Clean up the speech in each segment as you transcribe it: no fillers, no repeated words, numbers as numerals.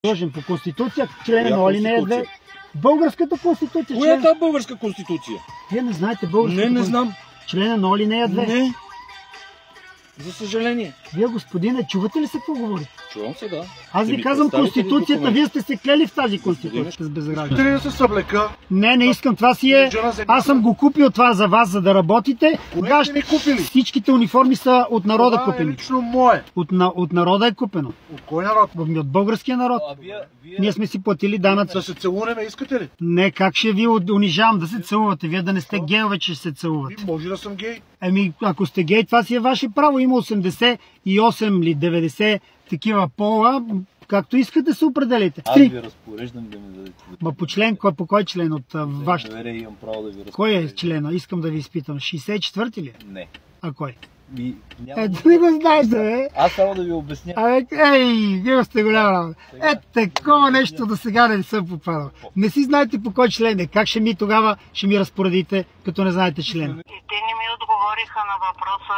Длъжен по Конституция, член на алинея 2. Българската Конституция. Коя е тази българска Конституция? Вие не знаете българската Не знам. Члена на алинея 2. Не. За съжаление. Вие, господине, чувате ли се какво говорите? Чувам се, да. Аз ви казвам Конституцията, вие сте се клели в тази Конституция с безграждане. Ти ли се съблека? Не искам, това си е... Аз съм го купил това за вас, за да работите. Кое сте ми купили? Всичките униформи са от народа купени. Лично мое. От народа е купено. От кой народ? От българския народ. Ние сме си платили данъци. Да се целуваме, искате ли? Не, как ще ви унижавам да се целувате? Вие да не сте гейове, че ще се целувате. Може да съм гей. Ако сте гей, това си е ваше право. Има 88 или 90 такива пола, както искате се определите. Аз ви разпореждам да ми дадете. Ма по член, по кой член от вашето? Имам право да ви разпореждам. Кой е члена? Искам да ви изпитам. 64-ти ли? Не. А кой? Ето не го знаете, бе. Аз само да ви обясня. Вие сте голяма. Такова нещо до сега не съм попадал. Не си знаете по кой член е. Как ще ми тогава ще ми разпоредите, като не знаете член? И те не ми отговориха на въпроса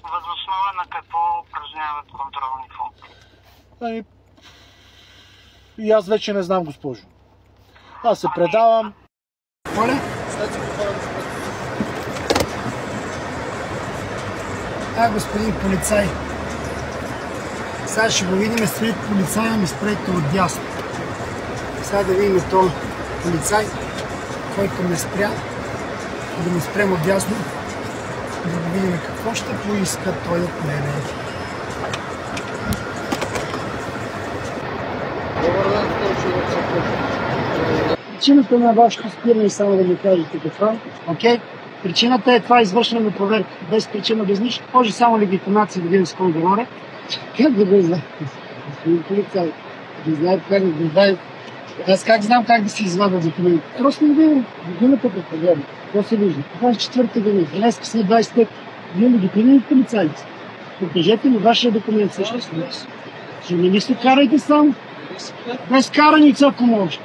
възоснова на какво упражняват контролни функции. И аз вече не знам, госпожо. Аз се предавам. Моля? Господин полицай. Сега ще го видим след полицая, ми спрете от дясно. Сега да видим то полицай, който ме спря, да ме спрем от дясно, да го видим какво ще поиска той от мене. Добър ден, Причината на вашето спиране, само да ми кажете каква, окей? Причината е това извършване на проверка. Без причина, без нищо. Може само легитимация да видим с кой говоря. Как да го знае? Господин полицай, не знае как да го знае. Аз как знам как да си извадя документи? Просто не видим. Годината предпогледна. Какво се вижда? 24-та година. Днес сме 25. Вие легитимни полицайци. Покажете ми вашия документ също. Ще не се карайте само. Без караница, ако може.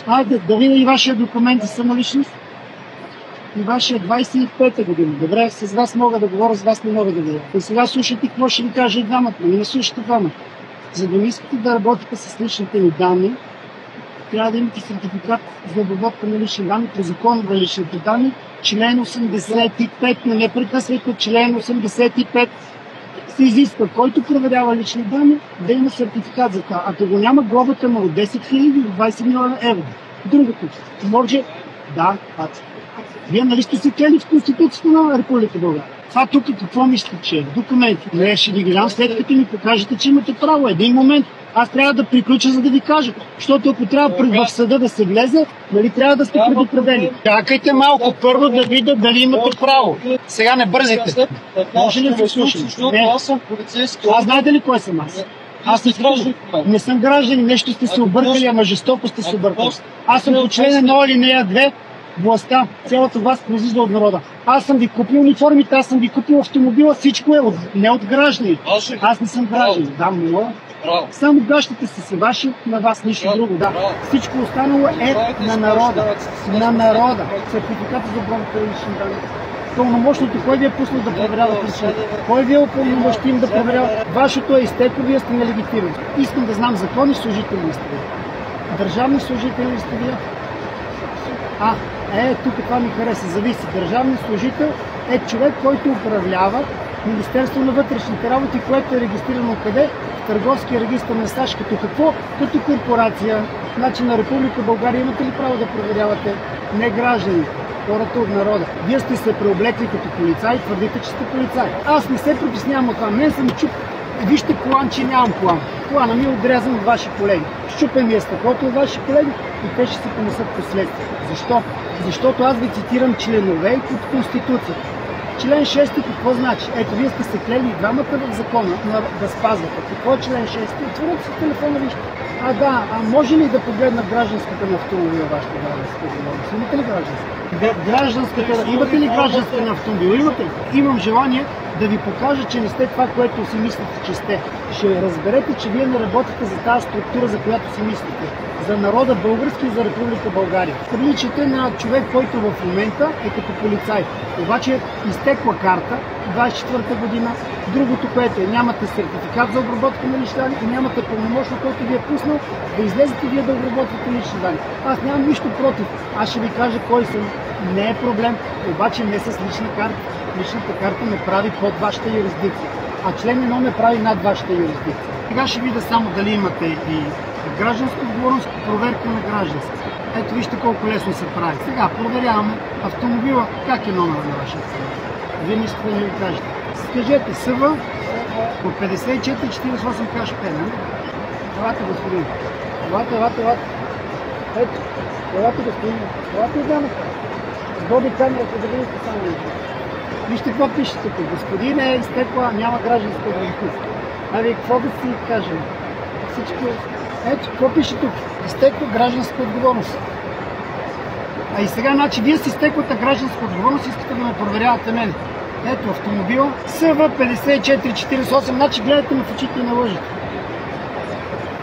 Айде, да видя и вашия документ за самоличност. И вашия 25-та година. Добре, с вас мога да говоря, с вас не мога да говоря. И сега слушайте какво ще ви кажа и двамата, но не слушайте двамата. За да не искате да работите с личните ми данни, трябва да имате сертификат за обработка на лични данни по закон за личните данни, член 85, но не прекъсвайте, член 85 се изисква, който проверява лични данни, да има сертификат за това. Ако го няма, глобата му от 10 000 до 20 милиона евро. Другото, може, да, вие нали сте се клели в Конституцията на Република България? Това тук какво мислите, че е? Документи. Не, ще ви ги дам след като ми покажете, че имате право. Един момент. Аз трябва да приключа, за да ви кажа. Защото ако трябва в съда да се влезе, нали трябва да сте предупредени. Чакайте малко първо да видя дали имате право. Сега не бързайте. Може ли да слушам? Аз съм полицейски. Аз знаете ли кой съм аз? Аз не съм гражданин, нещо сте се объркали, ама жестоко сте се объркали. Аз съм по член на алинея 2. Властта, цялата власт произлиза от народа. Аз съм ви купил униформите, аз съм ви купил автомобила, всичко е не от граждани. Аз не съм гражданин, да, мила. Само гащите са си ваши, на вас нищо друго, да. Всичко останало е на народа. На народа. Сертификата за бронка лични данни. Пълномощното, кой ви е пуснал да проверява личните? Кой ви е упълномощим да проверява? Вашето е изтекло, вие сте нелегитимни. Искам да знам законни служители ли сте вие? Държавни служители ли сте вие? Тук това ми хареса. Зависи. Държавен служител е човек, който управлява Министерство на вътрешните работи, което е регистрирано къде? В Търговския регистър на САЩ. Като какво? Като корпорация. Значи на Република България имате ли право да проверявате не граждани, хората от народа? Вие сте се преоблекли като полицай, твърдите, че сте полицай. Аз не се притеснявам от това. Мен съм чуп. Вижте колан, че нямам колан. Колана ми е отрязан от ваши колеги. Щупен ми е стъклото от ваши колеги и те ще се понесат последствия. Защо? Защото аз ви цитирам членове от Конституцията. Член 6 какво значи? Ето, вие сте се клели и двамата в закона да спазвате. Какво е член 6? Отворете си телефона, вижте. Може ли да погледна гражданската на автомобила, вашата гражданска отговорност? Имате ли гражданската? Имате ли гражданска на автомобила? Имате ли? Имам желание да ви покажа, че не сте това, което си мислите, че сте. Ще разберете, че вие не работите за тази структура, за която си мислите. За народа български и за Република България. Приличате на човек, който в момента е като полицай. Обаче изтекла карта, 24 година. Другото, което е, нямате сертификат за обработка на лични данни и нямате пълномощно, който ви е пуснал да излезете вие да обработвате лични данни. Аз нямам нищо против. Аз ще ви кажа кой съм. Не е проблем, обаче не с лична карта. Личната карта ме прави под вашата юрисдикция, а член 1 ме прави над вашата юрисдикция. Сега ще видя само дали имате и гражданска отговорност, проверка на гражданска. Ето вижте колко лесно се прави. Сега проверяваме автомобила. Как е номера на вашия автомобил? Вие не искате да ми кажете. Скажете СВ по 5448 каш 5, нали? Елате, господин. Елате. Ето, елате, господин. Елате и дамата. Сгоби камерата да видите само нещо. Вижте какво пише тук. Господин е изтекла, няма гражданска отговорност. Вие какво да си кажем? Всички... Ето, какво пише тук? Изтекла гражданска отговорност. А и сега, значи, вие си изтеклата гражданска отговорност, искате да ме проверявате мен. Ето автомобила, СВ 5448, значи гледате ме в очите и не лъжите.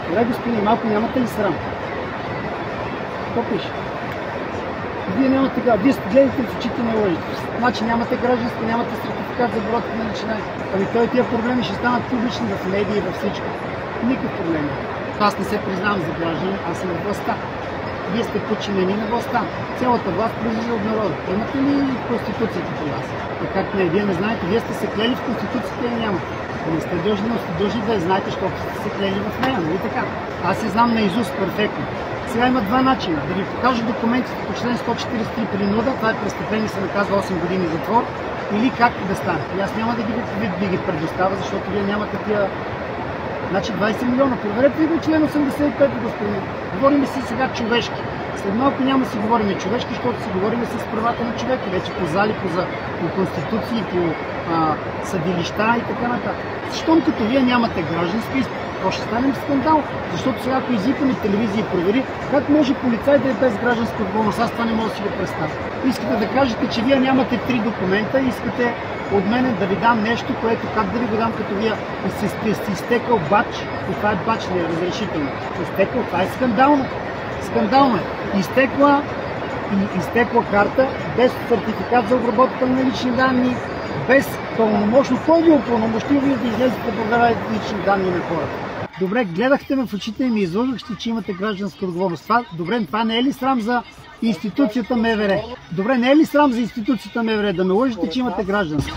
Добре, господин, малко нямате ли срам? Какво пише? Вие нямате така, вие гледате в очите и не лъжите. Значи нямате гражданство, нямате сертификат за обработка на лични данни. Ами той тия проблеми ще станат публични в медии и във всичко. Никакъв проблем. Аз не се признавам за граждани, аз съм в властта. Вие сте подчинени на властта. Цялата власт произлиза от народа. Имате ли Конституцията при вас? Как не? Вие не знаете. Вие сте се клели в Конституцията и няма. Не сте дължни, но сте дължни да я знаете, защото сте се клели в нея, нали така? Аз я знам наизуст перфектно. Сега има два начина. Да ви покажа документите по член 143 принуда, това е престъпление, се наказва 8 години затвор, или как да стане. И аз няма да ги предоставя, защото вие нямате тия... Значи 20 милиона. Проверете ли го член 85, господин? Говорим си сега човешки. След малко няма да си говорим човешки, защото си говорим с правата на човека. Вече по залипо, по конституции, по съдилища и така нататък. Щом като вие нямате гражданска изпит, то ще станем скандал. Защото сега, ако извикаме телевизия и провери, как може полицай да е без гражданска отговорност? Аз това не мога да си го представя. Искате да кажете, че вие нямате 3 документа, искате от мене да ви дам нещо, което как да ви го дам, като вие сте изтекал бач, и това е бач, не е разрешително. Изтекал, това е скандално. Скандално е. Изтекла карта, без сертификат за обработка на лични данни, без пълномощно. Кой ви упълномощил вие да излезете да проверявате лични данни на хората? Добре, гледахте ме в очите и ми излъгахте, че имате гражданска отговорност. Добре, това не е ли срам за институцията МВР? Добре, не е ли срам за институцията МВР да ме лъжете, че имате гражданство?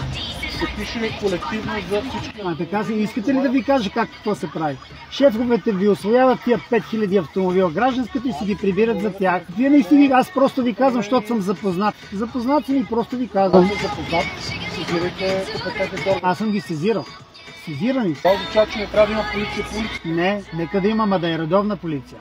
Пише колективно за всички. Така си, искате ли да ви кажа какво се прави? Шефовете ви освояват тия 5000 автомобила гражданската и си ги прибират за тях. Вие не си, аз просто ви казвам, защото съм запознат. Запознат съм и просто ви казвам. Запознат, сезирайте компетентните органи. Аз съм ги сезирал. Сезирани. Това означава, че не трябва да има полиция по улицата. Не, нека да има, ма да е редовна полиция.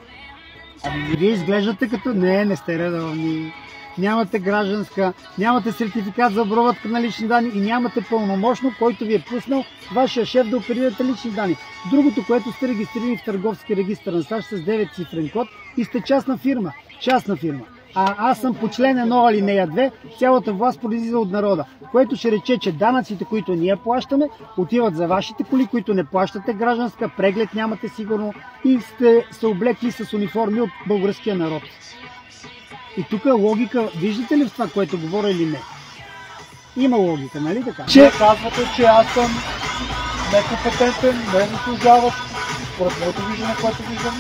Ами вие изглеждате като... Не сте редовни. Нямате гражданска, нямате сертификат за обработка на лични данни и нямате пълномощно, който ви е пуснал вашия шеф да оперирате лични данни. Другото, което сте регистрирани в търговски регистър на САЩ с 9-цифрен код и сте частна фирма. Частна фирма. А аз съм по член 1 алинея 2, цялата власт произлиза от народа, което ще рече, че данъците, които ние плащаме, отиват за вашите коли, които не плащате гражданска, преглед нямате сигурно и сте се облекли с униформи от българския народ. И тук логика, виждате ли в това, което говоря или не? Има логика, нали така? Че казвате, че аз съм некомпетентен, не заслужават, според моето виждане, което виждам.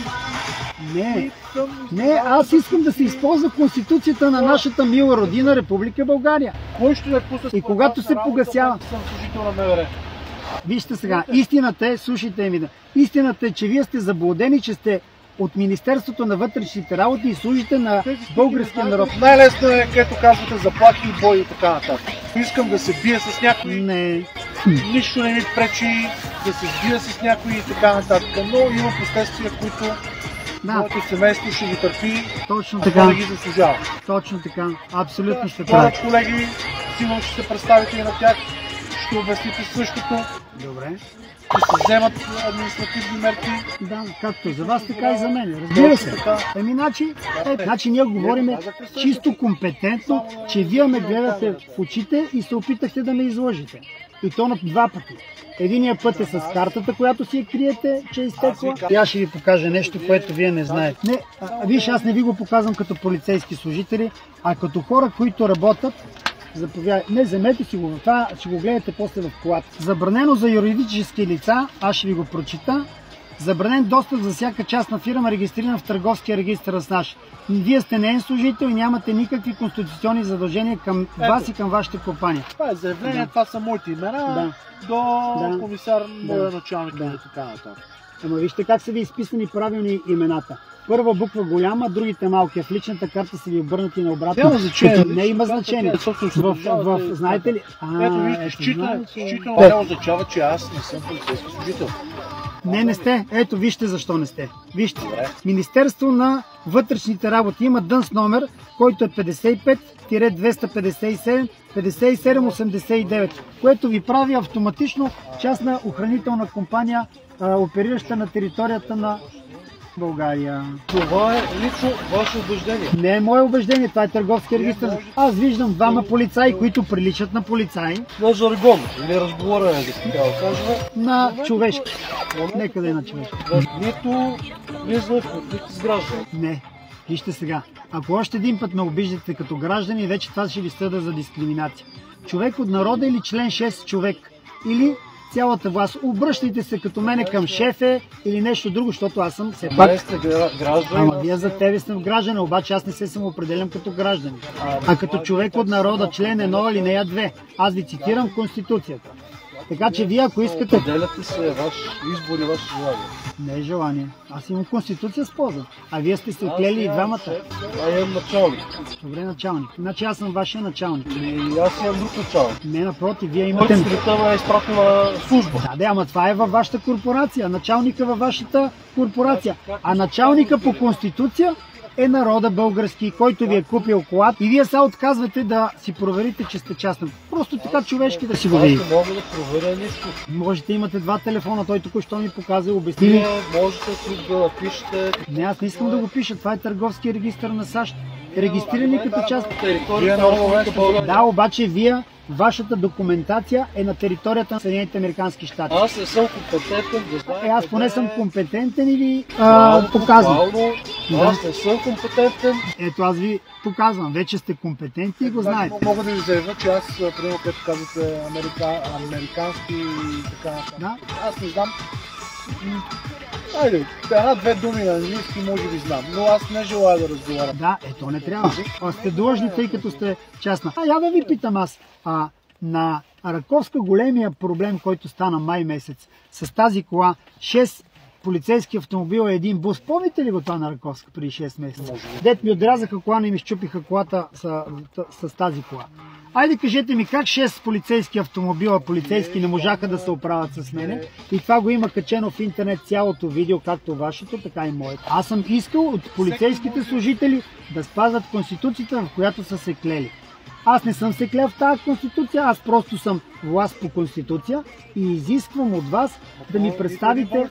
Не, аз искам да се използва Конституцията на нашата мила родина Република България. Кой ще да пусне? И когато се погасява. Съм служител на МВР. Вижте сега, истината е, слушайте ми, истината е, че вие сте заблудени, че сте от Министерството на вътрешните работи и служите на българския народ. Най-лесно е, където казвате заплахи, бой и така нататък. Искам да се бия с някой. Не. Нищо не ми пречи да се сбия с някой и така нататък. Но има последствия, които моето семейство ще ги търпи. Точно така. Да ги заслужава. Точно така. Абсолютно ще правя. Колеги, сигурно ще се представите и на тях. Ще обясните същото. Добре. Ще се вземат административни мерки. Да, както за вас, така и за мен. Разбира се. Значи ние говорим чисто компетентно, че вие ме гледате в очите и се опитахте да ме излъжете. И то на 2 пъти. Единият път е с картата, която си я криете, че е изтекла. И аз ще ви покажа нещо, което виж, не знаете. Виж, аз не ви го показвам като полицейски служители, а като хора, които работят Заповядайте. Не, вземете си го. Това ще го гледате после в колата. Забранено за юридически лица, аз ще ви го прочита. Забранен достъп за всяка частна фирма, регистрирана в търговския регистър с НАШ. Вие сте неин служител и нямате никакви конституционни задължения към вас и към вашата компания. Това е заявление, това са моите имена до комисар, моя началник и така нататък. Ама вижте как са ви изписани правилни имената. Първа буква голяма, другите малки. В личната карта са ви обърнати на обратно. Няма значение. Не има значение. Знаете ли? Ето вижте, считано това означава, че аз не съм полицейски служител. Не сте. Ето, вижте защо не сте. Вижте. Министерство на вътрешните работи има ДъНС номер, който е 55-257-5789, което ви прави автоматично частна охранителна компания, оперираща на територията на България. Това е лично ваше убеждение. Не е мое убеждение, това е търговски регистър. Аз виждам двама полицаи, които приличат на полицаи. На жаргон, или разговора е, така да кажа. На човешки. Нека да е на човешки. Нито влиза в конфликт с граждани. Не. Вижте сега. Ако още един път ме обиждате като граждани, вече това ще ви съда за дискриминация. Човек от народа или член 6 човек. Или цялата власт. Обръщайте се като мене към шефе или нещо друго, защото аз съм все пак... Ама вие за тебе съм граждан, обаче аз не се самоопределям като граждан. А като човек от народа, член 1 алинея 2. Аз ви цитирам Конституцията. Така че вие, ако искате... Поделяте се ваш избор и ваше желание. Не е желание. Аз имам Конституция с полза. А вие сте се отклели и двамата. А имам началник. Добре, началник. Значи аз съм вашия началник. И аз имам друг началник. Не, напротив, вие имате... Който ме е изпратила служба. Да, ама това е във вашата корпорация. Началника във вашата корпорация. А началника по Конституция е народа български, който ви е купил колата и вие сега отказвате да си проверите, че сте частен. Просто така човешки да си го видите. Аз не мога да проверя нищо. Можете, имате два телефона, той току-що ми показа и обясни. Вие можете да напишете. Не, аз не искам да го пиша. Това е търговски регистър на САЩ. Регистрирани като част. Да, обаче вие, вашата документация е на територията на Съединените американски щати. Аз не съм компетентен да знам. Аз поне съм компетентен и ви показвам. Аз не съм компетентен. Ето аз ви показвам. Вече сте компетентни и го знаете. Мога да ви заявя, че аз, примерно, като казвате американски и така. Да? Аз не знам. Айде, една-две думи на английски може би знам, но аз не желая да разговарям. Да, ето не трябва. Сте длъжни, тъй като сте частна. Я да ви питам аз. На Раковска големия проблем, който стана май месец, с тази кола, 6 полицейски автомобила и един бус. Помните ли го това на Раковска преди 6 месеца? Дет ми отрязаха кола и ми щупиха колата с тази кола. Айде кажете ми как 6 полицейски автомобила, полицейски не можаха да се оправят с мене и това го има качено в интернет цялото видео, както вашето, така и моето. Аз съм искал от полицейските служители да спазват Конституцията, в която са се клели. Аз не съм се клел в тази Конституция, аз просто съм власт по Конституция и изисквам от вас да ми представите...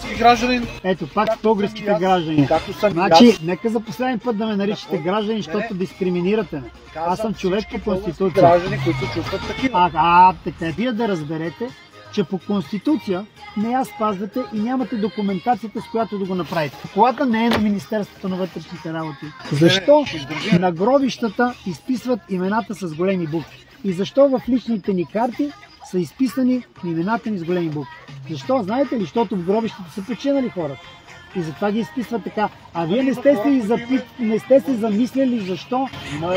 Ето, пак българските граждани. Значи, нека за последен път да ме наричате граждани, защото дискриминирате ме. Аз съм човек по Конституция. Граждани, които се чувстват такива. Така, вие да разберете, че по Конституция не я спазвате и нямате документацията, с която да го направите. Колата не е на Министерството на вътрешните работи. Защо на гробищата изписват имената с големи букви? И защо в личните ни карти са изписани имената ни с големи букви? Защо? Знаете ли? Защото в гробищата са починали хората. И затова ги изписват така. А вие не сте се замисляли защо? Има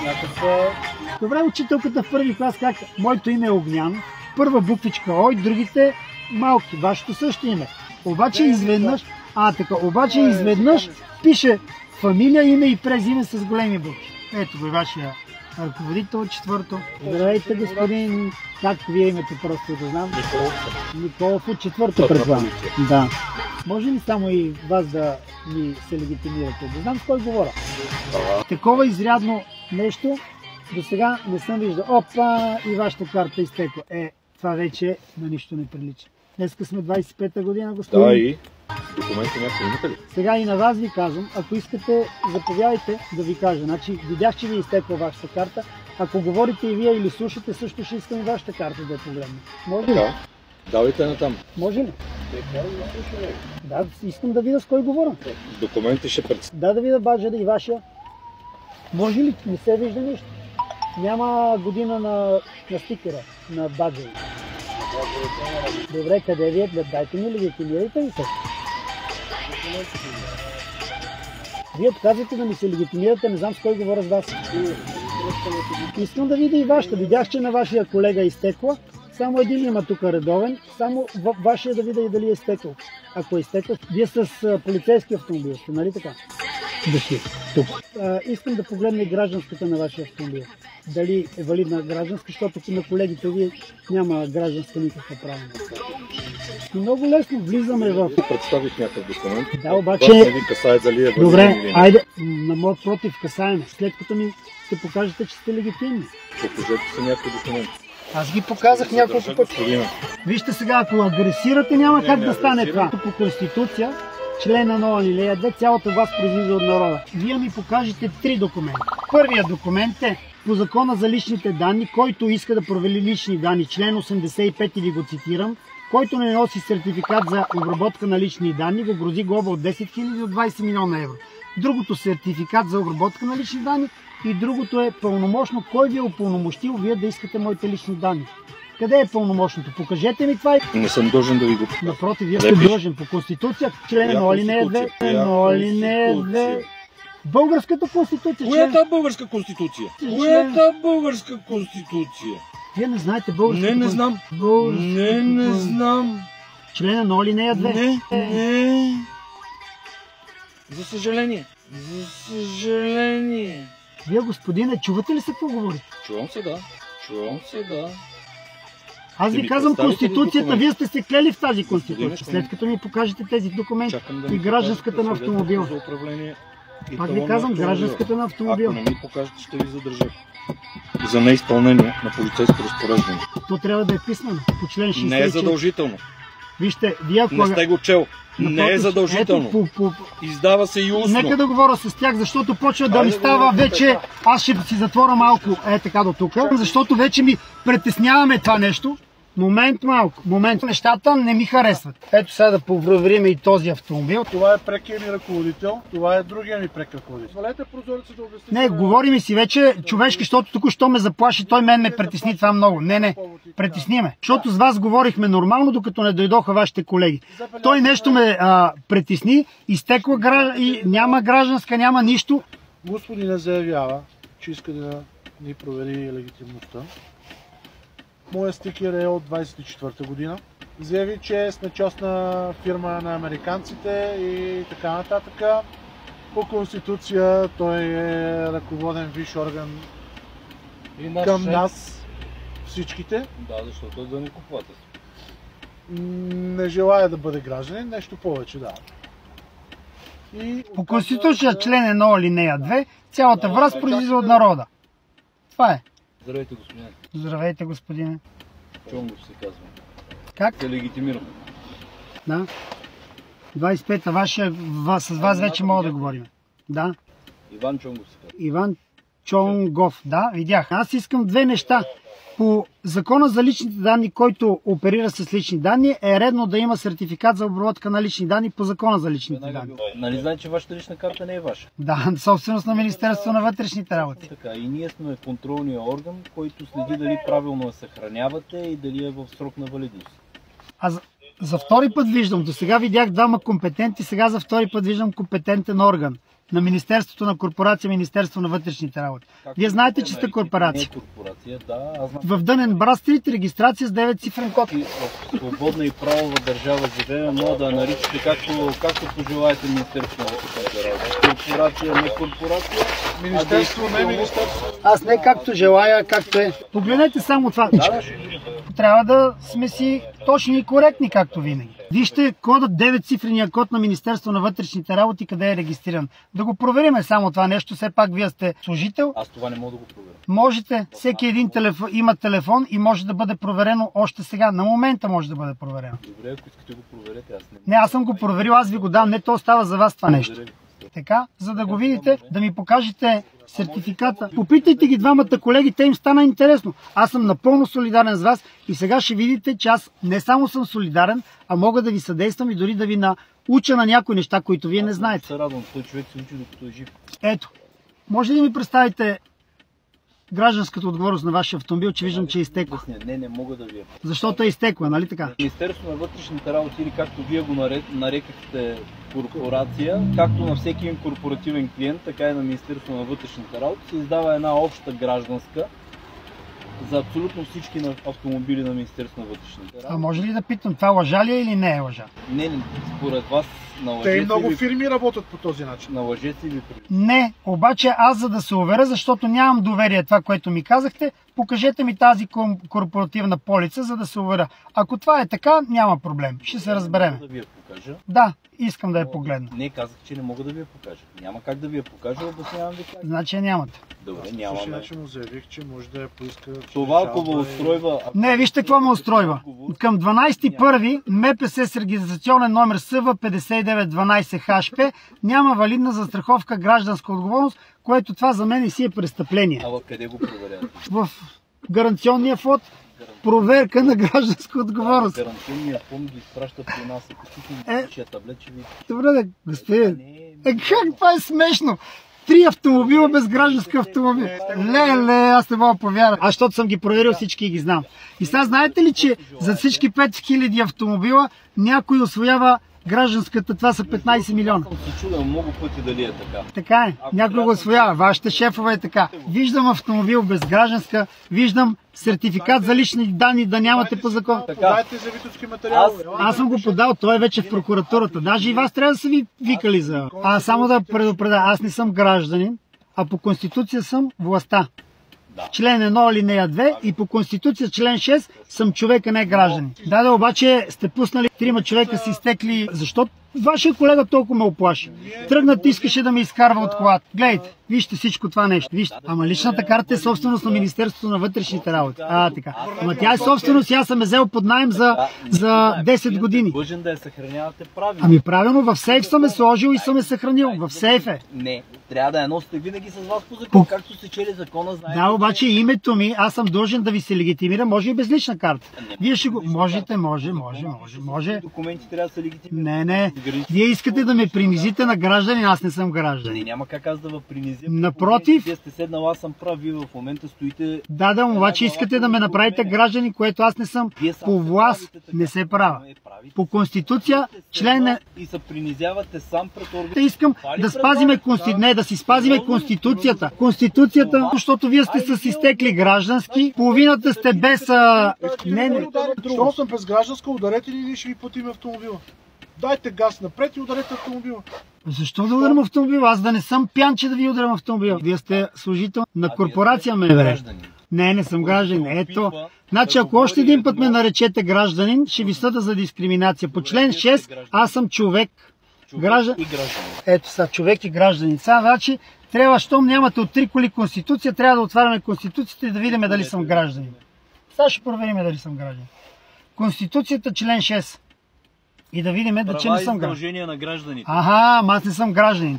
някаква... Добре, учителката в първи клас как моето име е Огнян, първа буквичка О и другите малки. Вашето също име. Обаче изведнъж пише фамилия, име и презиме с големи букви. Ето го и вашия ръководител от четвърто. Здравейте, господин. Как вие имате просто да знам? Николов от четвърто предполагам. Да. Може ли само и вас да ми се легитимирате? Да знам с кой говоря. Такова изрядно нещо до сега не съм виждал. Опа, и вашата карта изтекла. Това вече на нищо не прилича. Днеска сме 25-та година, господин. Да, и документи някакви имате ли? Сега и на вас ви казвам, ако искате, заповядайте да ви кажа. Значи, видях, че ви изтекла вашата карта. Ако говорите и вие или слушате, също ще искам и вашата карта да я погледна. Може ли? Да. Давайте натам. Може ли? Да, искам да видя с кой говоря. Документи ще представя. Да видя баджа да и вашия. Може ли? Не се вижда нищо. Няма година на стикера, на баджа. Добре, къде ви е? Дайте ми легитимирайте ми се. Вие отказвате да ми се легитимирате, не знам с кой говоря с вас. Искам да видя и вашата. Видях, че на вашия колега е изтекла. Само един има тук редовен. Само вашия да видя и дали е изтекъл. Ако е изтекъл, вие с полицейски автомобил сте, нали така? Дошли тук. Искам да погледна и гражданската на вашия автомобил. Дали е валидна гражданска, защото на колегите ви няма гражданска никаква право. И много лесно влизаме в... Представих някакъв документ. Да, обаче... Вас не ви касае дали е валиден. Добре, айде, на моят против касаеме. След като ми ще покажете, че сте легитимни. Покажете си някакъв документ. Аз ги показах няколко пъти. Вижте сега, ако агресирате, няма как да стане това. По Конституция, член на 0 алинея 2, цялата власт произлиза от народа. Вие ми покажете 3 документа. Първият документ е по закона за личните данни, който иска да провери лични данни, член 85 ви го цитирам, който не носи сертификат за обработка на лични данни, го грози глоба от 10 000 до 20 милиона евро. Другото сертификат за обработка на лични данни и другото е пълномощно. Кой ви е упълномощил вие да искате моите лични данни? Къде е пълномощното? Покажете ми това. Не съм дължен да ви го покажа. Напротив, вие сте длъжен по Конституция, член 1 алинея 2. Алинея 2. Българската Конституция. Коята българска конституция? Коята българска конституция? Вие не знаете българската Не знам. Не знам. Член 1 алинея 2. Не. За съжаление. За съжаление. Вие, господине, чувате ли се какво говорите? Чувам се, да. Чувам се, да. Аз ви казвам Конституцията, вие сте се клели в тази Конституция. След като ми покажете тези документи и гражданската на автомобил. Пак ви казвам, гражданската на автомобил. Ако не ми покажете, ще ви задържа. За неизпълнение на полицейско разпореждане. То трябва да е писмено по член 60. Не е задължително. Вижте, вие ако... Не сте го чел. Не е задължително. Издава се и устно. Нека да говоря с тях, защото почва да ми става вече... Аз ще си затворя малко така до тук, защото вече ми притесняваме това нещо. Момент. Нещата не ми харесват. Ето сега да проверим и този автомобил. Това е прекия ми ръководител, това е другия ми прек ръководител. Свалете прозореца да обясните. Не, говорим си вече човешки, защото току-що ме заплаши, той мен ме притесни това много. Не, притесни ме. Защото с вас говорихме нормално, докато не дойдоха вашите колеги. Той нещо ме притесни, изтекла и няма гражданска, няма нищо. Господина заявява, че иска да ни провери легитимността. Моят стикер е от 24-та година. Заяви, че сме частна фирма на американците и така нататък. По Конституция той е ръководен висш орган към нас всичките. Да, защото е данъкоплатец. Не желая да бъде гражданин, нещо повече, да. По Конституция член 1 алинея 2, цялата власт произлиза от народа. Това е. Здравейте, господине. Здравейте, господине. Чонгов се казва. Как? Се легитимирам. Да. 25-та, с вас вече мога да говорим. Да. Иван Чонгов се казва. Иван Чонгов, да, видях. Аз искам 2 неща. По закона за личните данни, който оперира с лични данни, е редно да има сертификат за обработка на лични данни по закона за личните данни. Нали знаете, че вашата лична карта не е ваша? Да, собственост на Министерството на вътрешните работи. Така, и ние сме контролния орган, който следи дали правилно я съхранявате и дали е в срок на валидност. За втори път виждам, до сега видях 2 компетентни, сега за втори път виждам компетентен орган на Министерството на корпорация, Министерство на вътрешните работи. Вие знаете, че сте корпорация. Корпорация, да. Аз знам. В Дънен Брастрит регистрация с 9-цифрен код. В свободна и правова държава живеем, мога да наричате както пожелаете Министерство на вътрешните работи. Корпорация, не корпорация. Министерство, не министерство. Аз не както желая, както е. Погледнете само това. Трябва да сме си точни и коректни, както винаги. Вижте кодът 9-цифрения код на Министерство на вътрешните работи, къде е регистриран. Да го провериме само това нещо, все пак вие сте служител. Аз това не мога да го проверя. Можете, всеки един има телефон и може да бъде проверено още сега. На момента може да бъде проверено. Добре, ако искате да го проверете, аз не. Не, аз съм го проверил, аз ви го дам. Не, то става за вас това нещо. Така, за да го видите, да ми покажете сертификата. Попитайте ги 2 колеги, те им стана интересно. Аз съм напълно солидарен с вас и сега ще видите, че аз не само съм солидарен, а мога да ви съдействам и дори да ви науча на някои неща, които вие не знаете. Се радвам, той човек се учи докато е жив. Ето, може ли да ми представите гражданската отговорност на вашия автомобил, че виждам, че е изтекла? Не мога да ви я. Защото е изтекла, нали така? Министерството на вътрешните работи, или както вие го нарекахте корпорация, както на всеки един корпоративен клиент, така и на Министерството на вътрешните работи, се издава една обща гражданска за абсолютно всички автомобили на Министерството на вътрешните работи. А може ли да питам, това лъжа ли е или не е лъжа? Не, според вас на лъжец. Те и много фирми работят по този начин. На лъжец или Не, обаче аз за да се уверя, защото нямам доверие това, което ми казахте, покажете ми тази корпоративна полица, за да се уверя. Ако това е така, няма проблем. Ще се разберем. Да ви я покажа. Да, искам да я погледна. Не, казах, че не мога да ви я покажа. Няма как да ви я покажа, обяснявам ви как. Значи я нямате. Добре, Същия нямаме. начин му заявих, че може да я поиска. Това ако го устройва... Не, вижте какво ме устройва. Към 12.1 МПС с регистрационен номер СВ 5912 ХП няма валидна застраховка гражданска отговорност, което това за мен и си е престъпление. А къде го проверявате? В гаранционния фонд проверка на гражданска отговорност. Гаранционния фонд ги изпращат при нас. Ако ще таблет, ще ви... Добре, да, господин. Как това е смешно? 3 автомобила без гражданска автомобил. Леле, аз не мога да повярвам. Аз защото съм ги проверил всички и ги знам. И сега знаете ли, че за всички 5000 автомобила някой освоява гражданската, това са 15 милиона. Съм се чудил много пъти дали е така. Така е, някой го освоява. Вашите шефове е така. Виждам автомобил без гражданска, виждам сертификат за лични данни да нямате по закон. Подайте заявителски материал. Аз съм го подал, той е вече в прокуратурата. Даже и вас трябва да са ви викали за... само да предупредя, аз не съм гражданин, а по Конституция съм властта. Член 1 алинея 2 и по Конституция член 6 съм човек, а не гражданин. Да, обаче сте пуснали 3 човека си изтекли. Защо вашия колега толкова ме оплаши? Тръгнат, искаше да ме изкарва от колата. Гледайте, вижте всичко това нещо. Вижте. Ама личната карта е собственост на Министерството на вътрешните работи. Така. Ама тя е собственост и аз съм взел под наем за 10 години. Длъжен да я съхранявате правилно. Ами правилно, в сейф съм е сложил и съм е съхранил. В сейф е. Не, трябва да я носите винаги с вас по закон. Както се чели закона, знаете. Да, обаче името ми, аз съм длъжен да ви се легитимира, може и без лична карта. Вие ще го... Можете, може. Документи трябва да са легитимирани. Не. Вие искате да ме принизите на гражданин, аз не съм гражданин. Няма как аз да ви принизя. Напротив. Вие сте седнал, аз съм прав, вие в момента стоите... Да, обаче искате да ме направите гражданин, което аз не съм. По власт не се права. По Конституция, член... И се принизявате сам пред органите. Искам да спазиме не, да си спазиме Конституцията. Конституцията, защото вие сте с изтекли граждански, половината сте без... Не. Щом съм без гражданска, ударете ли или ще ви платим автомобила? Дайте газ напред и ударете автомобила. Защо да ударям автомобила? Аз да не съм пиян, че да ви ударям автомобила. Вие сте служител на корпорация МВР. Не съм гражданин. Ето. Значи, ако още един път ме наречете гражданин, ще ви съда за дискриминация. По член 6 аз съм човек. Гражданин. Ето са, човек и гражданин. Сега, значи, трябва, щом нямате от 3 коли Конституция, трябва да отваряме Конституцията и да видим дали съм гражданин. Сега ще проверим дали съм гражданин. Конституцията, член 6. И да видим, че не съм гражданин. На гражданите. Аз не съм гражданин.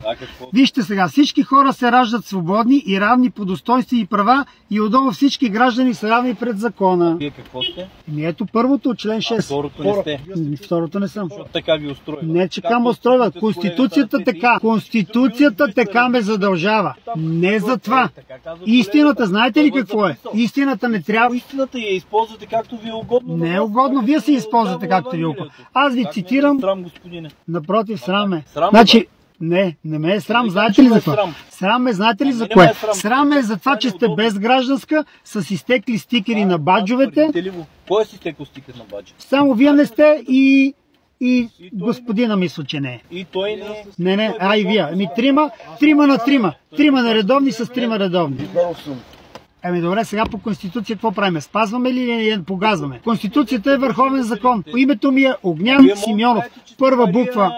Вижте сега, всички хора се раждат свободни и равни по достоинство и права и отдолу всички граждани са равни пред закона. Вие какво сте? Ето първото, член 6. Второто не сте. Второто не съм. Така ви устройва. Не, че така ме устройва. Конституцията така. Конституцията така ме задължава. Не за това. Истината, знаете ли какво е? Истината не трябва. Истината я използвате както ви е угодно. Не е угодно, вие се използвате както ви е угодно. Аз ви цитирам. Срам, господине. Напротив, срам е. Значи, не ме е срам. Знаете ли за това? Срам е, знаете ли за кое? Срам е за това, че сте без гражданска, с изтекли стикери на баджовете. Кой е си изтекл стикер на баджа? Само вие не сте и господина мисля, че не е. И той не е. Не, и вие. Ами трима на трима. Трима нередовни с трима редовни. Добре, сега по Конституция какво правим? Спазваме ли или не погазваме? Конституцията е върховен закон. Името ми е Огнян Симеонов. Първа буква.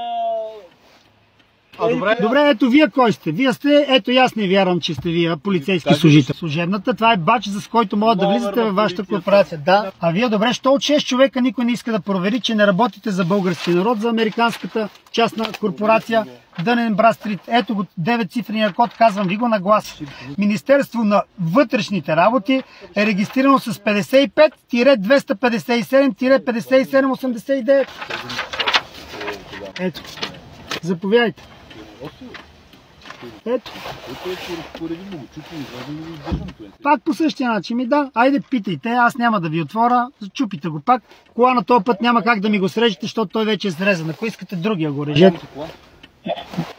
Добре, ето вие кой сте? Вие сте, ето и аз не вярвам, че сте вие полицейски служител. Служебната, това е бач, за който могат да влизате във вашата корпорация. Да. А вие добре, що от 6 човека никой не иска да провери, че не работите за български народ, за американската частна корпорация Dun & Bradstreet. Ето го 9-цифрения код, казвам ви го на глас. Министерство на вътрешните работи е регистрирано с 55-257-5789. Ето. Заповядайте. Ето. Поради много чупи, за да го издържам това. Пак по същия начин ми да. Айде питайте, аз няма да ви отворя, чупите го пак. Кола на този път няма как да ми го срежете, защото той вече е срезан. Ако искате другия го режете.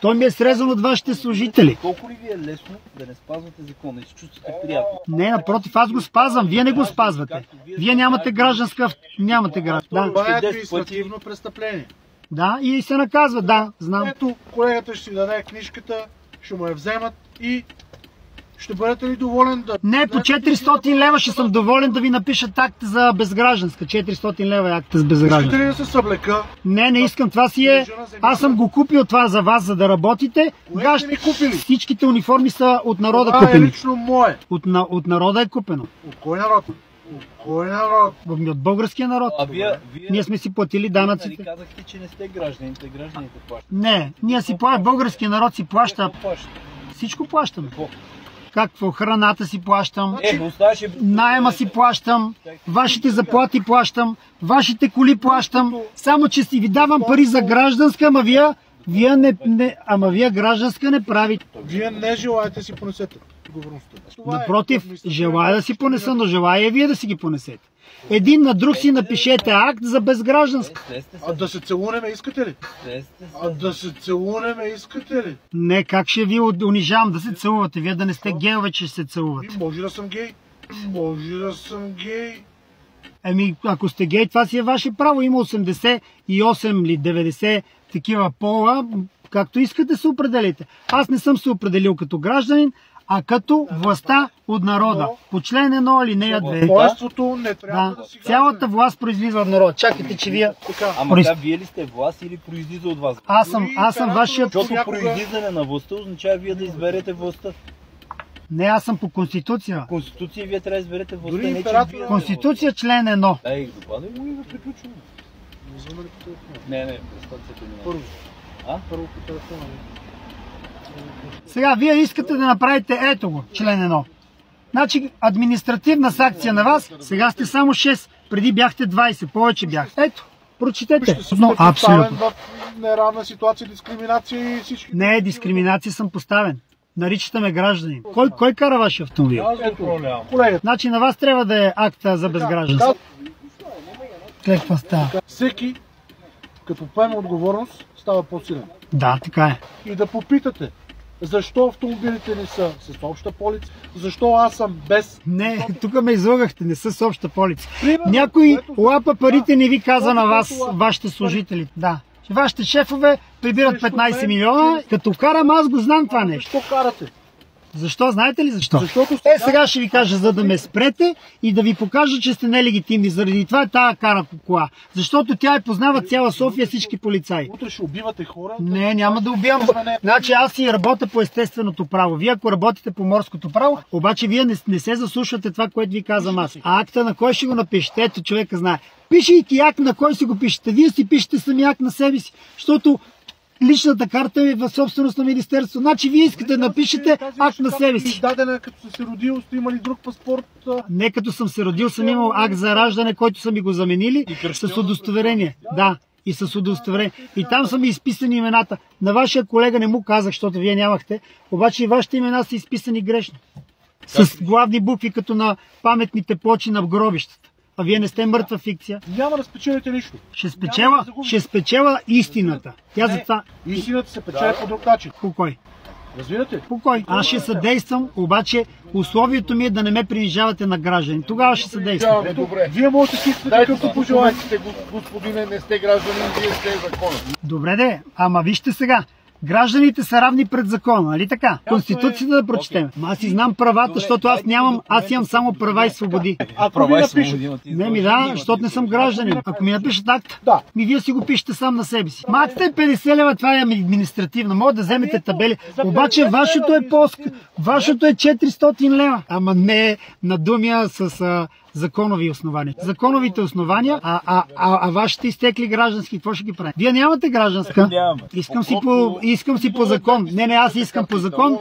Той ми е срезан от вашите служители. Колко ли ви е лесно да не спазвате закона и се чувствате приятно? Не, напротив, аз го спазвам, вие не го спазвате. Вие нямате гражданска... Нямате гражданска. Да. Това е административно престъпление. Да, и се наказва, да, знам. Ето, колегата ще си даде книжката, ще му я вземат и ще бъдете ли доволен да... Не, по 400 лева ще съм доволен да ви напишат акт за безгражданска. 400 лева е акт за безгражданска. Искате ли да се съблека? Не искам, това си е... Аз съм го купил това за вас, за да работите. Кое сте ми купили? Всичките униформи са от народа Това купени. е лично мое. От народа е купено. От кой народ? От кой народ? От българския народ. А вие Ние сме си платили данъците. казахте, че не сте гражданите плащат. Не, ние си плащаме, българския народ си плаща. Всичко плащаме. Какво? Храната си плащам, найема си плащам, вашите заплати плащам, вашите коли плащам, само че си ви давам пари за гражданска, ама вие гражданска не правите. Вие не желаете си понесете отговорността. Напротив, желая да си понеса, но желая и вие да си ги понесете. Един на друг си напишете акт за безгражданска. А да се целунеме искате ли? А да се целунеме искате ли? Не, как ще ви унижавам да се целувате? Вие да не сте гейове, че ще се целувате. Може да съм гей. Може да съм гей. Еми, ако сте гей, това си е ваше право. Има 88 или 90 такива пола, както искате се определите. Аз не съм се определил като гражданин, а като властта от народа. По член 1 алинея 2. Воинството не трябва да си... Цялата власт произлиза от народа. Чакайте, че вие... Ама вие ли сте власт или произлиза от вас? Аз съм вашият... Защото произлизане на властта означава вие да изберете властта. Не, аз съм по Конституция. Конституция вие трябва да изберете властта. Конституция член 1. Ей, докладай го и да приключваме. Не, представете ми. Първо. Първо по телефона. Сега, вие искате да направите ето го, член 1. Значи, административна санкция на вас, сега сте само 6, преди бяхте 20, повече бяхте. Ето, прочетете. Но, абсолютно. В неравна ситуация, дискриминация и всички... Не е дискриминация, съм поставен. Наричате ме гражданин. Кой кара вашия автомобил? Колегата. Значи на вас трябва да е акта за безгражданство. Какво става? Всеки, като поеме отговорност, става по-силен. Да, така е. И да попитате, защо автомобилите не са с обща полица, защо аз съм без... Не, тук ме излагахте, не са с обща полица. Някой лапа парите не ви каза на вас, вашите служители. Да. Вашите шефове прибират 15 милиона, като карам аз го знам това нещо. Защо карате? Защо? Знаете ли защо? Защото сега ще ви кажа, за да ме спрете и да ви покажа, че сте нелегитимни. Заради това е тая кара кола. Защото тя е познава цяла София, всички полицаи. Утре ще убивате хора. Не, няма да убивам. Значи аз си работя по естественото право. Вие ако работите по морското право, обаче вие не се заслушвате това, което ви казвам аз. А акта на кой ще го напишете? Ето, човека знае. Пишейки акт на кой си го пишете? Вие си пишете сами акт на себе си. Защото личната карта е в собственост на министерство. Значи вие искате да напишете акт на себе си. Издадена като съм се родил, сте имали друг паспорт? Не като съм се родил, съм имал акт за раждане, който са ми го заменили с удостоверение. Да, и с удостоверение. И там са ми изписани имената. На вашия колега не му казах, защото вие нямахте, обаче и вашите имена са изписани грешно. С главни букви, като на паметните плочи на гробищата. А вие не сте мъртва фикция. Няма да спечелите нищо. Ще спечела истината. Тя затова... Истината се печели по друг начин. По кой? Разбирате? По кой? Аз ще съдействам, обаче условието ми е да не ме принижавате на граждани. Тогава ще съдействам. Добре. Вие можете да си какъвто пожелаете. Господине, не сте гражданин, вие сте закон. Добре де, ама вижте сега. Гражданите са равни пред закона, нали така? Конституцията да прочетем. Аз си знам правата, защото аз имам само права и свободи. Ако ви напишете. Не защото не съм гражданин. Ако ми напишат акт, вие си го пишете сам на себе си. Акта е 50 лева, това е административно. Може да вземете табели. Обаче вашето е вашето е 400 лева. Ама не на думя с законови основания. Законовите основания, а вашите изтекли граждански, какво ще ги правим? Вие нямате гражданска. Искам си по закон. Не, аз искам по закон.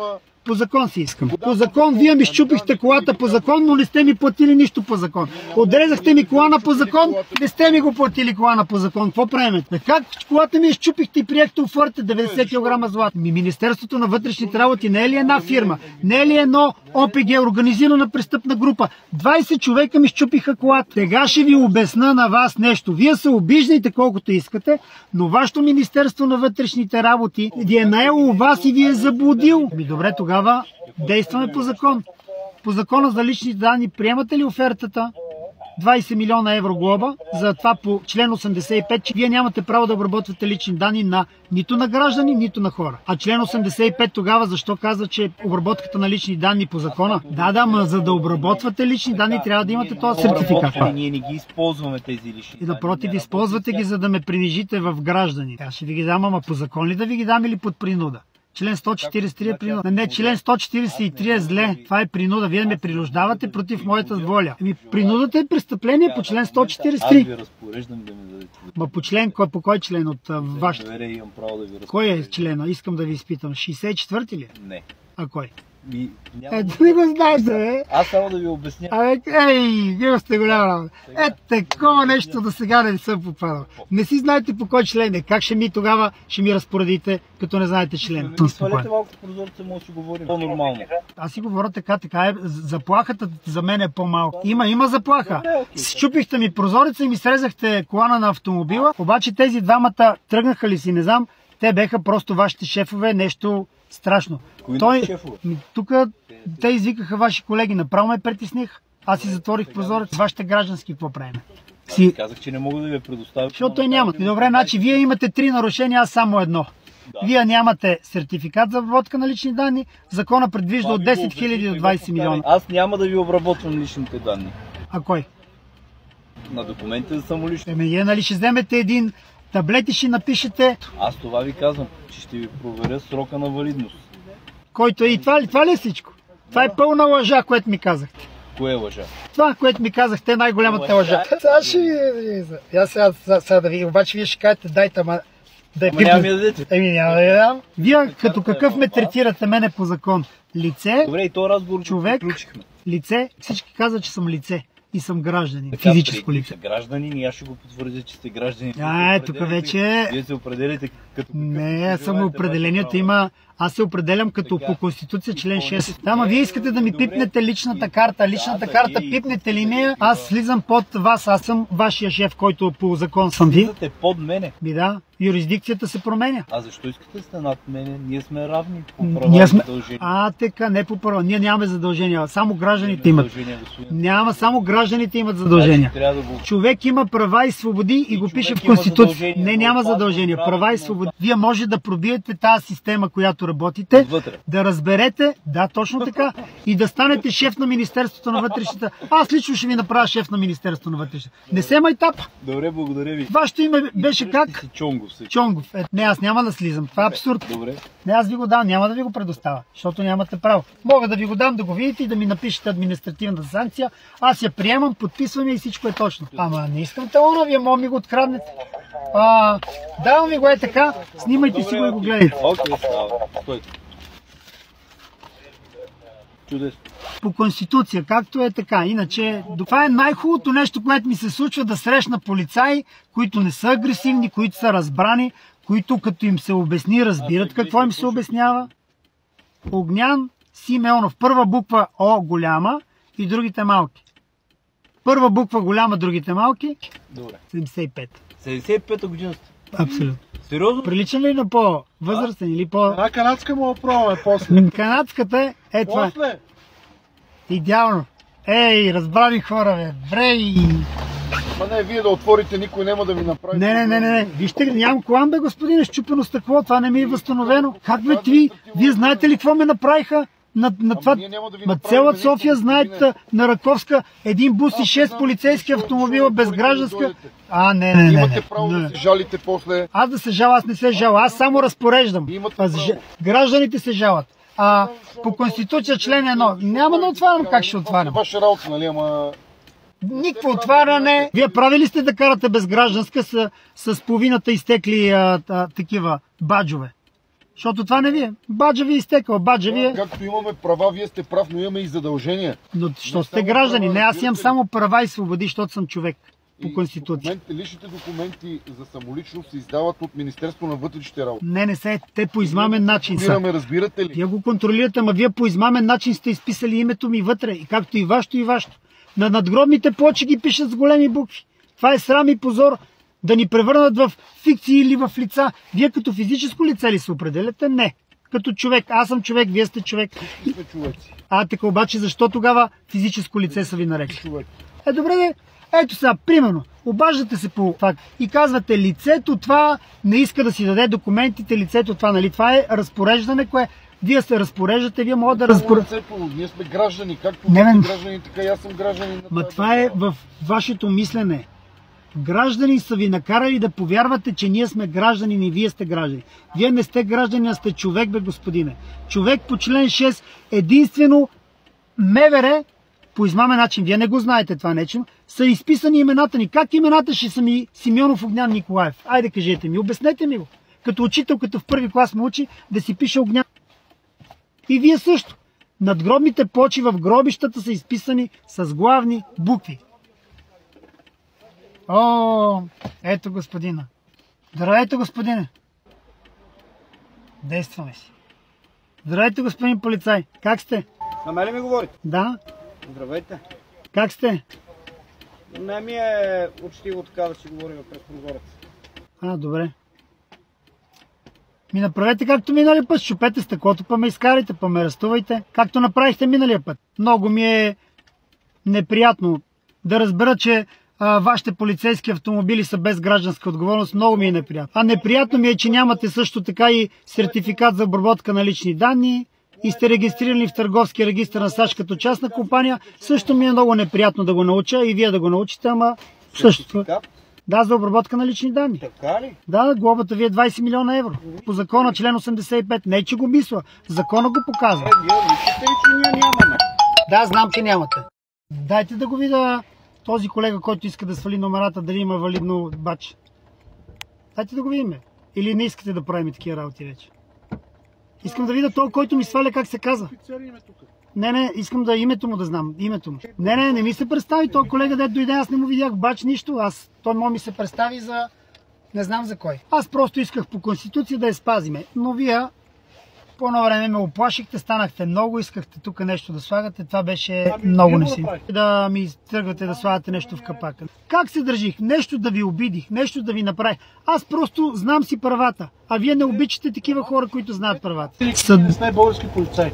По закон си искам. По закон, вие ми щупихте колата по закон, но не сте ми платили нищо по закон. Отрезахте ми колана по закон, не сте ми го платили колана по закон. Какво правимете? Как колата ми щупихте и приехте оферта 90 кг злато? Министерството на вътрешните работи не е ли една фирма? Не е ли едно ОПГ, организирана престъпна група? 20 човека ми щупиха колата. Сега ще ви обясна на вас нещо. Вие се обиждайте колкото искате, но вашето Министерство на вътрешните работи ви е наело вас и ви е заблудил. Добре, тогава действаме по закон. По закона за лични данни приемате ли офертата? 20 милиона евро глоба, за това по член 85, че вие нямате право да обработвате лични данни на нито на граждани, нито на хора. А член 85 тогава защо казва, че обработката на лични данни по закона? Да, ма за да обработвате лични данни трябва да имате този сертификат. Ние не ги използваме тези лични И напротив, използвате ги, за да ме принижите в граждани. Аз ще ви ги дам, ама по закон ли да ви ги дам или под принуда? Член 143 е принуда. Не, член 143 е зле. Това е принуда. Вие ме принуждавате против моята воля. Принудата е престъпление по член 143. Аз ви разпореждам да ми дадете. Ма по член, по кой член от вашето? Имам право да ви разпореждам. Кой е члена? Искам да ви изпитам. 64-ти ли? Не. А кой? Няма... не го знаеш, бе. Аз само да ви обясня. Вие сте голяма работа. Такова нещо до сега не съм попадал. Не си знаете по кой член е. Как ще ми тогава ще ми разпоредите, като не знаете член? Свалете малко прозорца, може да си говорим. По-нормално. Аз си говоря така е. Заплахата за мен е по-малко. Има заплаха. Счупихте ми прозореца и ми срезахте колана на автомобила, обаче тези двамата тръгнаха ли си, не знам, те беха просто вашите шефове, нещо страшно. Тук те извикаха ваши колеги, направо ме притесних. Аз си затворих прозорец. Вашите граждански какво правим? Казах, че не мога да ви предоставя. Защото той няма. Добре, значи вие имате 3 нарушения, аз само едно. Да. Вие нямате сертификат за обработка на лични данни. Закона предвижда от 10 000 до 20 милиона. Аз няма да ви обработвам личните данни. А кой? На документите за самоличност. Вие нали ще вземете един таблет и ще напишете... Аз това ви казвам, че ще ви проверя срока на валидност. Който е и това ли е всичко? Това е пълна лъжа, което ми казахте. Кое е лъжа? Това, което ми казахте, е най-голямата лъжа. Сега ще ви... Сега да ви... Обаче вие ще кажете, дайте, ама... няма ми да дадете. Няма да я дам. Вие като какъв ме третирате мене по закон? Лице, добре, и този разговор човек, лице, всички казват, че съм лице. И съм гражданин. Физическо лице. Гражданин и аз ще го потвърдя, че сте гражданин. Тук вече... Вие се определите като... Не, самоопределението има... Аз се определям като по Конституция член 6. Ама вие искате да ми пипнете личната карта. Личната карта пипнете ли ми, аз слизам под вас. Аз съм вашия шеф, който по закон съм ви. Слизате под мене. Да, юрисдикцията се променя. А защо искате да сте над мене? Ние сме равни по права и задължения. Така, не по права. Ние нямаме задължения. Само гражданите имат. Няма, само гражданите имат задължения. Човек има права и свободи и го пише в Конституция. Не, няма задължения. Права и свободи. Вие може да пробиете тази система, която работите, да разберете, да, точно така, и да станете шеф на Министерството на вътрешните. Аз лично ще ви направя шеф на Министерството на вътрешните. Не се майтап. Добре, благодаря ви. Вашето име беше как? Чонгов. Чонгов. Не, аз няма да слизам. Това е абсурд. Добре. Не, аз ви го дам, няма да ви го предоставя, защото нямате право. Мога да ви го дам, да го видите и да ми напишете административната санкция. Аз я приемам, подписвам и всичко е точно. Ама не искам талона, вие мога ми го откраднете. Давам ви го е така, снимайте си го и го гледайте. Окей, става. Чудесно. По Конституция, както е така. Иначе, това е най-хубавото нещо, което ми се случва, да срещна полицаи, които не са агресивни, които са разбрани, които като им се обясни, разбират какво им се обяснява. Огнян Симеонов. Първа буква О голяма и другите малки. Първа буква голяма, другите малки. Добре. 75. 75-та година сте. Абсолютно. Сериозно? Прилича ли на по-възрастен или по... Една канадска му пробваме после. Канадската е това. После? Идеално. Ей, разбрани хора, бе. Брей! Ма не, вие да отворите, никой няма да ви направи. Не. Вижте, нямам колан, бе, господине, щупено стъкло, това не ми е възстановено. Как бе ти? Вие знаете ли какво ме направиха? На това... Цяла София знаете, на Раковска, един бус и 6 полицейски автомобила без гражданска. Не. Имате право да се жалите после. Аз да се жала, аз не се жала, аз само разпореждам. Гражданите се жалят. По Конституция член 1. Няма да отварям, как ще отварям? Ваша работа, нали, ама... Никакво отваряне. Вие правили сте да карате без гражданска с половината изтекли такива баджове? Защото това не ви е. Баджа ви е изтекал, баджа ви е... Както имаме права, вие сте прав, но имаме и задължения. Но що сте граждани? Не, аз имам само права и свободи, защото съм човек по Конституция. Личните документи за самоличност се издават от Министерство на вътрешните работи. Не се, те по измамен начин са. Разбирате ли? Вие го контролирате, ама вие по измамен начин сте изписали името ми вътре, и както и вашето, и вашето. На надгробните плочи ги пишат с големи букви. Това е срам и позор да ни превърнат в фикции или в лица. Вие като физическо лице ли се определяте? Не. Като човек. Аз съм човек, вие сте човек. Всички сме човеци. Така обаче, защо тогава физическо лице са ви нарекли? Човек. Добре, де. Ето сега, примерно, обаждате се по факт и казвате, лицето това не иска да си даде документите, лицето това, нали? Това е разпореждане, кое вие се разпореждате, вие могат да разпореждате. Ние сме граждани, както не, сте граждани, така и аз съм гражданин. Ма това е в вашето мислене. Граждани са ви накарали да повярвате, че ние сме граждани и вие сте граждани. Вие не сте граждани, а сте човек, бе, господине. Човек по член 6, единствено МВР, по измамен начин, вие не го знаете това нещо, са изписани имената ни. Как имената ще са ми Симеонов, Огнян, Николаев? Айде кажете ми, обяснете ми го. Като учител, като в първи клас ме учи да си пише Огнян. И вие също. Надгробните плочи в гробищата са изписани с главни букви. О, ето господина. Здравейте, господине. Действаме си. Здравейте, господин полицай. Как сте? На мен ли ми говорите? Да. Здравейте. Как сте? Не ми е учтиво така да си говорим през прозорец. Добре. Ми направете както минали път. Щупете стъклото, па ме изкарайте, па ме арестувайте. Както направихте миналия път. Много ми е неприятно да разбера, че вашите полицейски автомобили са без гражданска отговорност. Много ми е неприятно. Неприятно ми е, че нямате също така и сертификат за обработка на лични данни и сте регистрирани в търговски регистър на САЩ като частна компания. Също ми е много неприятно да го науча и вие да го научите, ама също. Да, за обработка на лични данни. Така ли? Да, глобата ви е 20 милиона евро. По закона член 85. Не, че го мисля. Закона го показва. Вие мислите ли, че ние нямаме? Да, знам, че нямате. Дайте да го видя този колега, който иска да свали номерата, дали има валидно бадж. Дайте да го видим. Или не искате да правим такива работи вече? Искам да видя този, който ми сваля, как се казва. Не, искам да името му да знам. Името му. Не ми се представи. Той колега, дето дойде, аз не му видях бадж, нищо. Той може ми се представи за... Не знам за кой. Аз просто исках по Конституция да я спазиме. Но вие по едно време ме оплашихте, станахте много, искахте тук нещо да слагате. Това беше много не си. Да ми тръгвате да слагате нещо в капака. Как се държих? Нещо да ви обидих, нещо да ви направих. Аз просто знам си правата. А вие не обичате такива хора, които знаят правата. Не сте български полицай.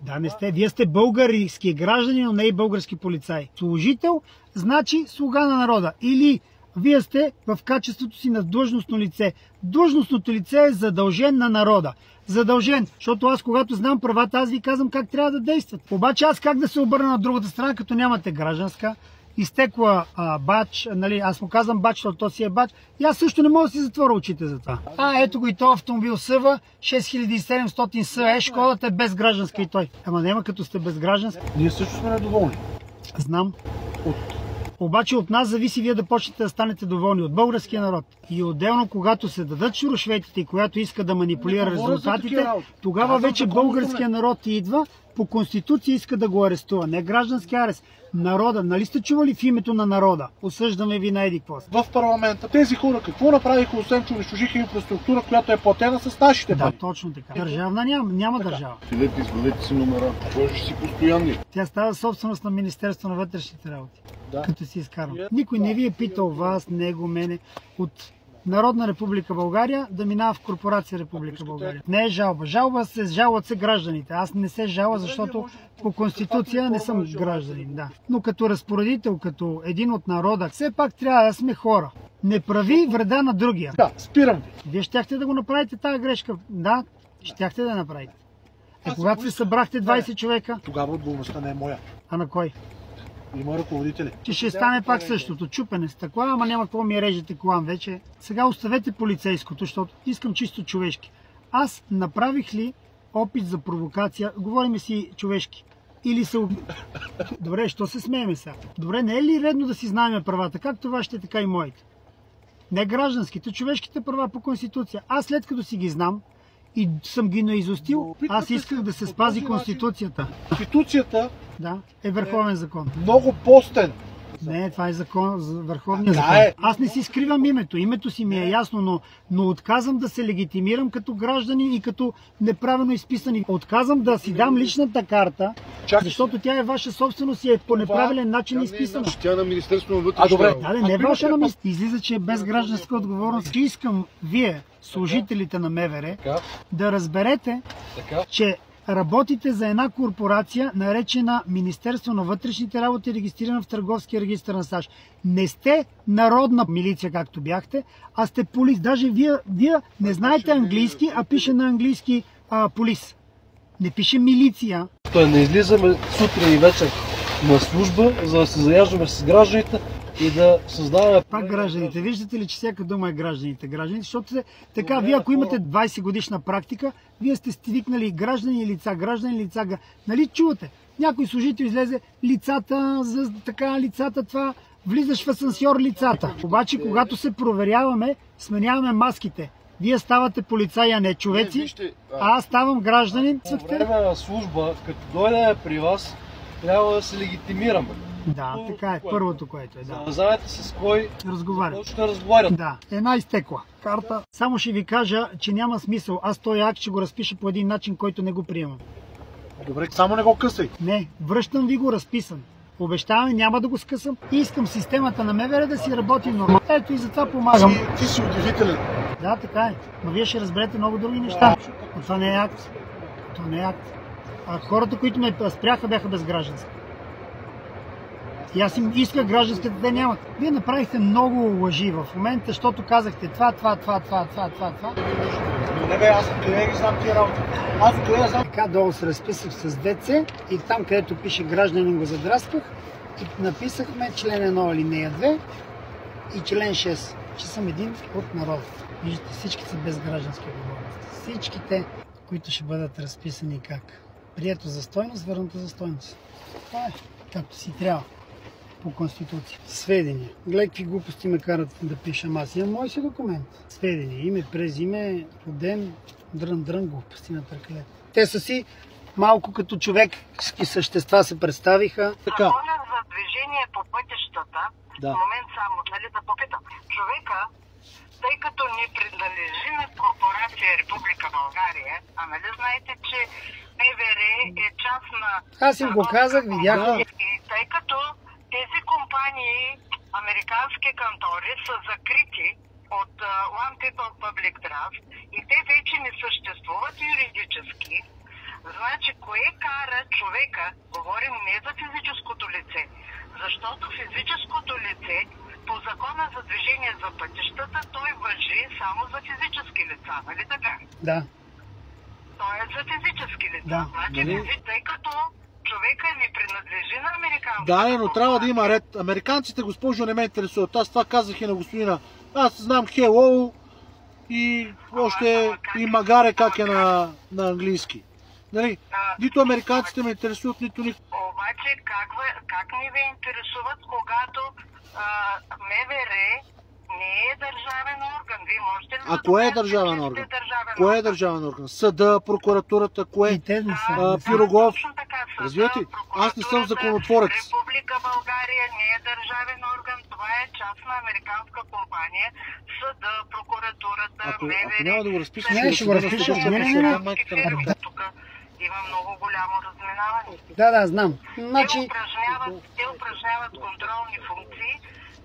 Да, не сте. Вие сте български граждани, но не и български полицай. Служител значи слуга на народа. Или вие сте в качеството си на длъжностно лице. Длъжностното лице е задължен на народа. Задължен, защото аз когато знам правата, аз ви казвам как трябва да действат. Обаче аз как да се обърна на другата страна, като нямате гражданска, изтекла бадж, нали, аз му казвам бадж, защото то си е бадж, и аз също не мога да си затворя очите за това. Ето го и този автомобил СъВ, 6700 СЕ, Шкодата е без гражданска и той. Ама няма като сте без гражданска. Ние също сме недоволни. Знам. Обаче от нас зависи вие да почнете да станете доволни, от българския народ. И отделно, когато се дадат шуршветите и която иска да манипулира резултатите, тогава вече българския народ идва, по Конституция иска да го арестува. Не граждански арест. Народа. Нали сте чували в името на народа? Осъждаме ви на еди какво. В парламента тези хора какво направиха, освен че унищожиха инфраструктура, която е платена с нашите пари? Да, точно така. Държавна няма държава. Извадете си номера. Можеш си постоянни. Тя става собственост на Министерство на вътрешните работи. Да. Като си изкарвам. Никой не ви е питал вас, него, мене. От Народна република България да минава в корпорация Република България. Не е жалба. Жалват се гражданите. Аз не се жалва, защото по Конституция не съм гражданин. Да. Но като разпоредител, като един от народа, все пак трябва да сме хора. Не прави вреда на другия. Да, спирам ви. Вие щяхте да го направите тази грешка. Да, щяхте да направите. Когато се събрахте 20 човека... Тогава отговорността не е моя. А на кой? Има ръководители. Че ще стане пак същото. Чупене стъкла, ама няма какво ми режете колан вече. Сега оставете полицейското, защото искам чисто човешки. Аз направих ли опит за провокация? Говорим си човешки. Или се... Добре, що се смееме сега? Добре, не е ли редно да си знаем правата? Както вашите, така и моите. Не гражданските, човешките права по Конституция. Аз след като си ги знам и съм ги наизустил. Аз исках да се спази Конституцията. Конституцията Да, е върховен закон. много постен. Не, това е закон, върховният Така закон. е. Аз не си скривам името. Името си ми е ясно, но отказвам да се легитимирам като гражданин и като неправилно изписани. Отказвам да си дам личната карта, защото тя е ваша собственост и е по неправилен начин изписана. Тя е на Министерството на вътрешните работи. Да, не е ваша на мисля. Излиза, че е без гражданска отговорност. Искам вие, служителите на МВР, да разберете, че работите за една корпорация, наречена Министерство на вътрешните работи, регистрирана в Търговския регистър на САЩ. Не сте народна милиция, както бяхте, а сте полис. Даже вие не знаете английски, а пише на английски полис. Не пише милиция. Той не излизаме сутрин и вечер на служба, за да се заяждаме с гражданите и да създаваме... Пак гражданите. Виждате ли, че всяка дума е гражданите? Защото така, вие ако имате 20 годишна практика, вие сте свикнали граждани и лица. Нали чувате? Някой служител излезе лицата, това, влизаш в асансьор лицата. Обаче, когато се проверяваме, сменяваме маските. Вие ставате полицаи, а не човеци, а аз ставам гражданин. По време на служба, като дойдем при вас, трябва да се легитимираме. Да, така е. Първото, което е. Да. Знаете с кой разговарят. Да, една изтекла карта. Само ще ви кажа, че няма смисъл. Аз този акт ще го разпиша по един начин, който не го приемам. Добре, само не го късай. Не, връщам ви го разписан. Обещавам, няма да го скъсам и искам системата на МВР да си работи нормално. Ето и затова помагам. Ти си удивителен. Да, така е. Но вие ще разберете много други неща. Но това не е акт. Това не е акт. А хората, които ме спряха, бяха без гражданство. И аз им исках гражданските, те нямат. Вие направихте много лъжи в момента, защото казахте това. Не бе, аз къде ги знам тия работи? Аз къде знам? Така долу се разписах с ДЦ и там, където пише гражданин, го задрасках и написахме член 1 алинея 2 и член 6, че съм един от народа. Виждате, всички са без граждански отговорности. Всичките, които ще бъдат разписани как? Прието за стойност, върнато за стойност. Това е, както си трябва. По Конституция. Сведения. Гледай какви глупости ме карат да пишем. Аз имам мой си документ. Сведения. Име, през име, роден, дрън, глупости на търкалет. Те са си малко като човешки същества се представиха. Така. Закона за движение по пътищата, момент само, нали да попитам. Човека, тъй като не принадлежи на корпорация Република България, а нали знаете, че МВР е част на... Аз им го казах, видях. И тъй като тези компании, американски кантори, са закрити от One People Public Trust и те вече не съществуват юридически. Значи, кое кара човека, говорим не за физическото лице, защото физическото лице по закона за движение за пътищата, той важи само за физически лица, нали така? Да. Той е за физически лица. Да. Значи, тъй като човека не принадлежи на американците. Да, но трябва да има ред. Американците, госпожо, не ме интересуват. Аз това казах и на господина. Аз знам hello и още и магаре как е на английски. Нали? Нито американците ме интересуват, нито никой. Обаче как не ви интересуват, когато МВР не е държавен орган? Вие можете ли да кое е държавен орган? Кое е държавен орган? Съда, прокуратурата, кое? Пирогов. Разбирате? Аз не съм законотворец. Република България не е държавен орган. Това е част на американска компания. Съда, прокуратурата, МВР. Ако няма да го разпишеш, не, ще го разпишеш. Тук има много голямо разминаване. Да, знам. Значи... Те упражняват контролни функции,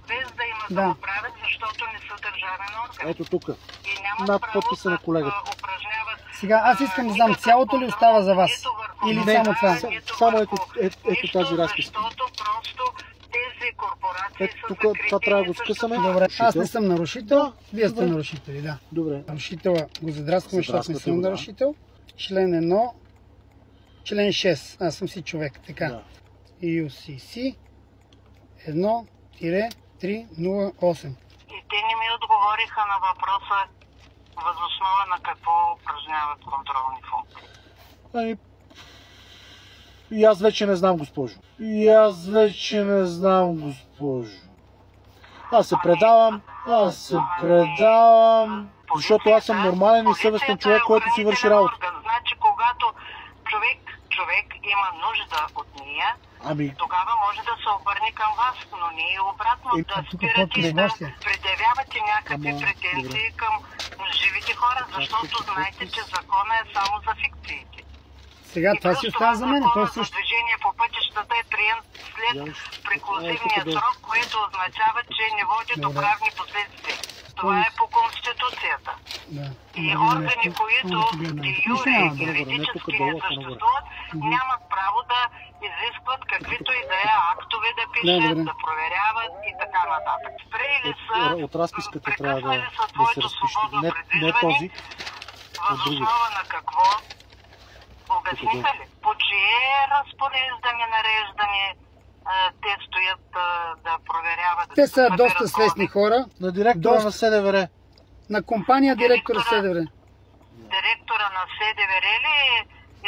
без да има да го правят, защото не са държавен орган. Ето тук. И нямат над право подписа на колегата. Упражняват... Сега аз искам да знам, цялото ли остава за вас? Или не, само това? Само ето тази разписка. Защото просто тези корпорации ето, са тук, закрити. това трябва да го скъсаме. Добре, аз не съм нарушител, вие сте Добре. нарушители, да. Добре. Нарушителя го задраскваме, защото не съм нарушител. Член 1, член 6. Аз съм си човек, така. Да. UCC 1-308. И те не ми отговориха на въпроса възоснова на какво упражняват контролни функции. И аз вече не знам, госпожо. Аз се предавам. Защото аз съм нормален и съвестен човек, който си върши работа. Значи, когато човек има нужда от нея, тогава може да се обърне към вас, но не и обратно да спирате и да предявявате някакви претенции към живите хора, защото знаете, че закона е само за фикциите. Сега това си остава за мен. Законът за движение по пътищата е прият след преклузивния срок, което означава, че не води до правни последствия. Това е по Конституцията. И органи, които де юре юридически не съществуват, нямат право да изискват каквито и да е актове да пишат, да проверяват и така нататък. Спрели са, прекъснали са твоето свободно предвижване, въз основа на какво? Обясниха ли? По чие разпореждане, нареждане те стоят да проверяват? Те са доста свестни хора. На директора на СДВР. На компания директора СДВР. Директора на СДВР ли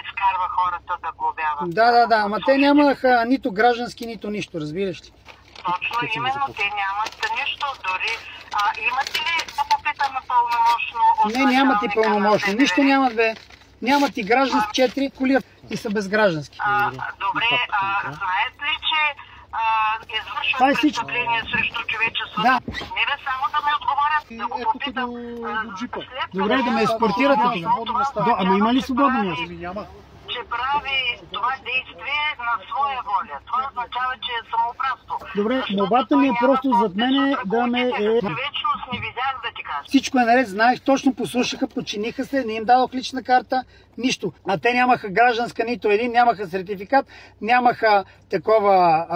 изкарва хората да глобяват? Да, ама те нямаха нито граждански, нито нищо, разбираш ли? Точно, именно те нямат нищо, дори. Имате ли да попитаме пълномощно? Не, нямат и пълномощно. Нищо нямат, бе. Нямат и граждански 4 коли и са безграждански. Добре, знаят ли, че извършват престъпление срещу човечеството? Да. Не ли само да ме отговорят, да го попитам. Добре, да ме ескортирате тогава. Ама има ли свободно място? Няма. Че прави това действие на своя воля. Това означава, че е самоуправство. Добре, молбата ми е просто зад мене да ме Човечност не видях да ти кажа. Всичко е наред, знаех, точно послушаха, подчиниха се, не им дадох лична карта, нищо. А те нямаха гражданска нито един, нямаха сертификат, нямаха такова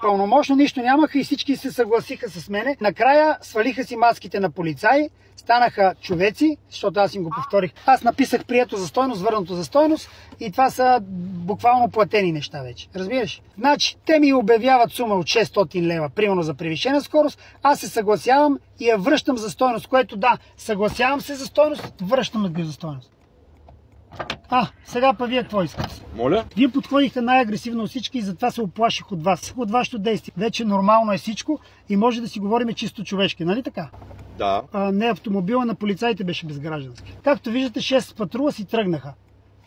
пълномощно, нищо нямаха и всички се съгласиха с мене. Накрая свалиха си маските на полицаи, станаха човеци, защото аз им го повторих. Аз написах прието за стойност, върнато за стойност и това са буквално платени неща вече. Разбираш? Значи, те ми обявяват сума от 600 лева, примерно за превишена скорост, аз се съгласявам и я връщам за стойност, което да, съгласявам се за стойност, връщам ги за стойност. Сега па вие какво искате? Моля? Вие подходихте най-агресивно от всички и затова се оплаших от вас. От вашето действие. Вече нормално е всичко и може да си говорим чисто човешки, нали така? Да. Не, автомобила на полицаите беше безграждански. Както виждате, 6 патрула си тръгнаха.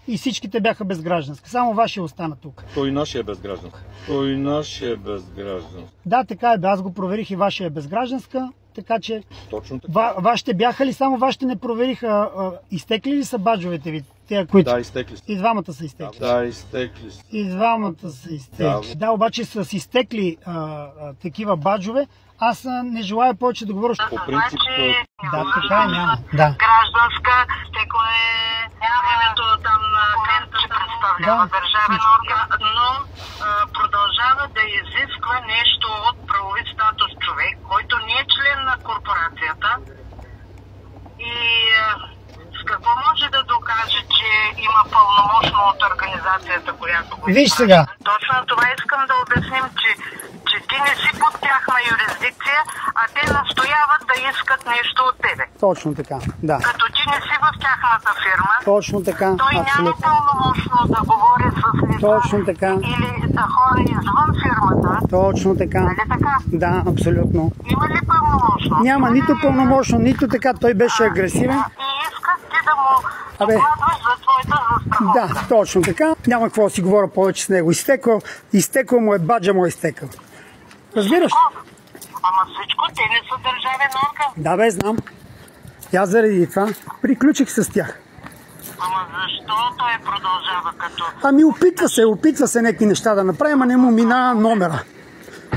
И всичките бяха безграждански. Само вашия остана тук. Той нашия е безгражданска. Той нашия е безгражданска. Да, така е. Аз го проверих и вашия е безгражданска. Така че... Точно така. Вашите бяха ли? Само вашите не провериха. Изтекли ли са баджовете ви? Които... Да, изтекли са. И двамата са изтекли. Да, изтекли са. И двамата са изтекли. Да, обаче са изтекли такива баджове. Аз не желая повече да говоря. По принцип... Да, така е, няма. Да. Гражданска, теко е времето там на клиента, че представлява държавен орган, но продължава да изисква нещо от правови статус човек, който не е член на корпорацията и с какво може да докаже, че има пълномощно от организацията, която го... Виж сега. Точно това искам да обясним, че ти не си под тяхна юрисдикция, а те настояват да искат нещо от тебе. Точно така, да. Като ти не си в тяхната фирма, точно така, той няма пълномощно да говори с лица точно така. Или да хора извън фирмата. Точно така. Нали така? Да, абсолютно. Има ли пълномощно? Няма нито пълномощно, нито така. Той беше агресивен. И искат ти да му докладваш за твоята застраховка. Да, точно така. Няма какво да си говоря повече с него. Изтекъл му е, баджа му е изтекъл. Разбираш? Ама всичко, те не са държавен орган. Да бе, знам. И аз заради това приключих с тях. Ама защо той продължава като... Ами опитва се някакви неща да направи, ама не му мина номера.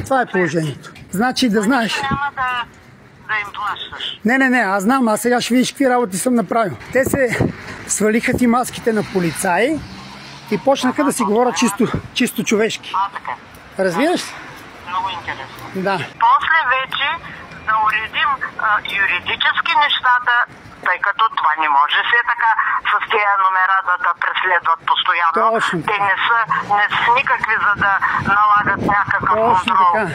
Това е положението. Значи да знаеш. Няма да им плащаш. Не, аз знам, аз сега ще видиш какви работи съм направил. Те се свалиха ти маските на полицаи и почнаха да си говорят чисто човешки. Така. Разбираш се? Много интересно. Да. После вече да уредим юридически нещата, тъй като това не може се така с тези номера да преследват постоянно. Точно. Те не са никакви, за да налагат някакъв точно контрол.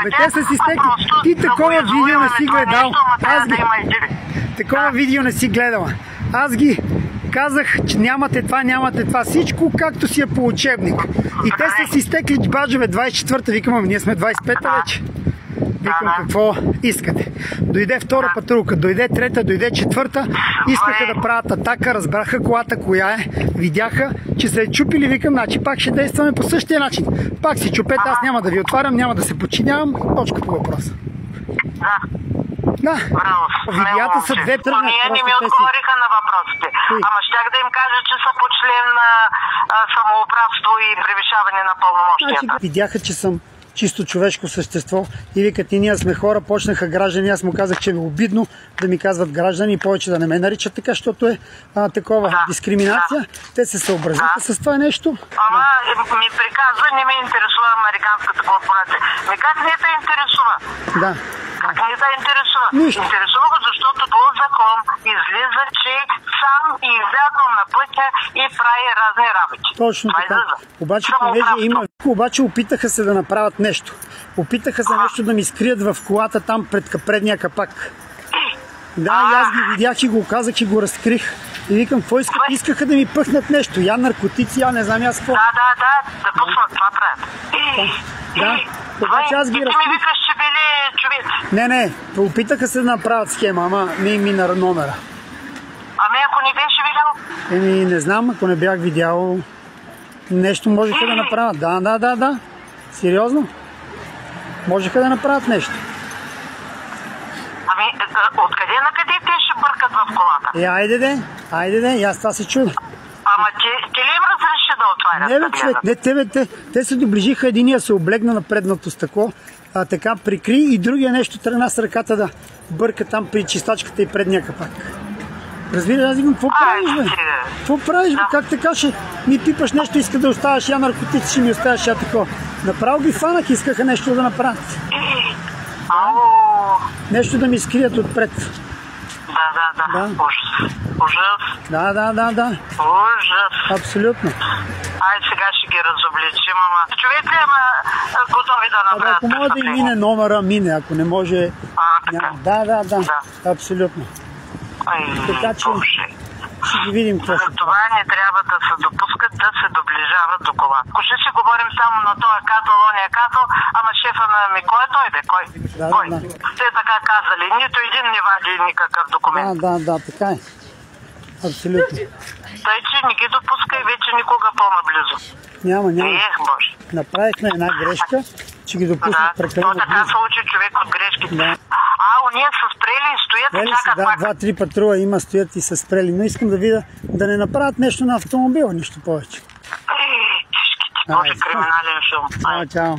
Така. Те са си стекли. Ти такова видео не си гледал. Такова видео не си гледала. Аз ги казах, че нямате това, всичко както си е по учебник. И те са си стекли баджове 24-та, викам, ние сме 25-та вече. Викам, какво искате? Дойде втора патрулка, дойде трета, дойде четвърта. Искаха да правят атака, разбраха колата коя е, видяха, че се е чупили. Викам, значи пак ще действаме по същия начин. Пак си чупете, аз няма да ви отварям, няма да се подчинявам. Точка по въпроса. Да. Браво. Видеята са две тръгна. Не ми отговориха на въпросите. Ама щях да им кажа, че са по член на самоуправство и превишаване на пълномощията. Видяха, че съм чисто човешко същество и викат, и ние сме хора, почнаха граждани. Аз му казах, че е обидно да ми казват граждани и повече да не ме наричат така, защото е такова дискриминация. Те се съобразиха с това нещо. Ама ми приказва, не ме интересува американската корпорация. Как не те интересува? Да. Как не те интересува? Нищо. Интересува го, защото по закон излиза, че сам излязъл на пътя и прави разни работи. Точно така. Обаче опитаха се да направят нещо. Опитаха се нещо да ми скрият в колата там пред предния капак. Да, и аз ги видях и го казах и го разкрих. И викам, какво искат? Искаха да ми пъхнат нещо. Я наркотици, я не знам аз какво. Да пуснат, това правят. Да, обаче аз ги разкрих. Ти ми викаш, че били човеци. Не, опитаха се да направят схема, ама не им мина номера. Ами ако не беше видял? Не знам, ако не бях видял, нещо можеха да направят. Да. Сериозно? Можеха да направят нещо. Ами, откъде на къде те ще бъркат в колата? Айде де, и аз това се чудя. Ама ти ли им разреши да отварят? Не, човек, те се доближиха, единия се облегна на предното стъкло, така прикри и другия нещо тръгна с ръката да бърка там при чистачката и предния капак. Разбира, аз викам, какво правиш, бе? Какво правиш, бе? Как така ще ми пипаш нещо, иска да оставаш я наркотици, ще ми оставаш я такова. Направо ги фанах, искаха нещо да направят. Нещо да ми скрият отпред. Да. Ужас. Да. Ужас. Абсолютно. Айде сега ще ги разобличим, ама човек ли готови да направят? Ако може да и мине номера, мине, ако не може... Да. Абсолютно. Така че ще ги видим какво. За това не трябва да се допускат да се доближават до кола. Ако ще си говорим само на този катъл, ония катъл, ама шефа на ми, кой е той, бе? Кой? Те така казали, нито един не вади никакъв документ. Да, така е. Абсолютно. Тъй, че не ги допускай вече никога по-наблизо. Няма. Боже. Направихме една грешка, че ги допуснат прекалено. То така се учи човек от грешките. Уния са спрели и стоят и чакат пак. 2-3 патрула има, стоят и са спрели, но искам да видя да не направят нещо на автомобила, нищо повече. Тежките, може криминален филм. Чао.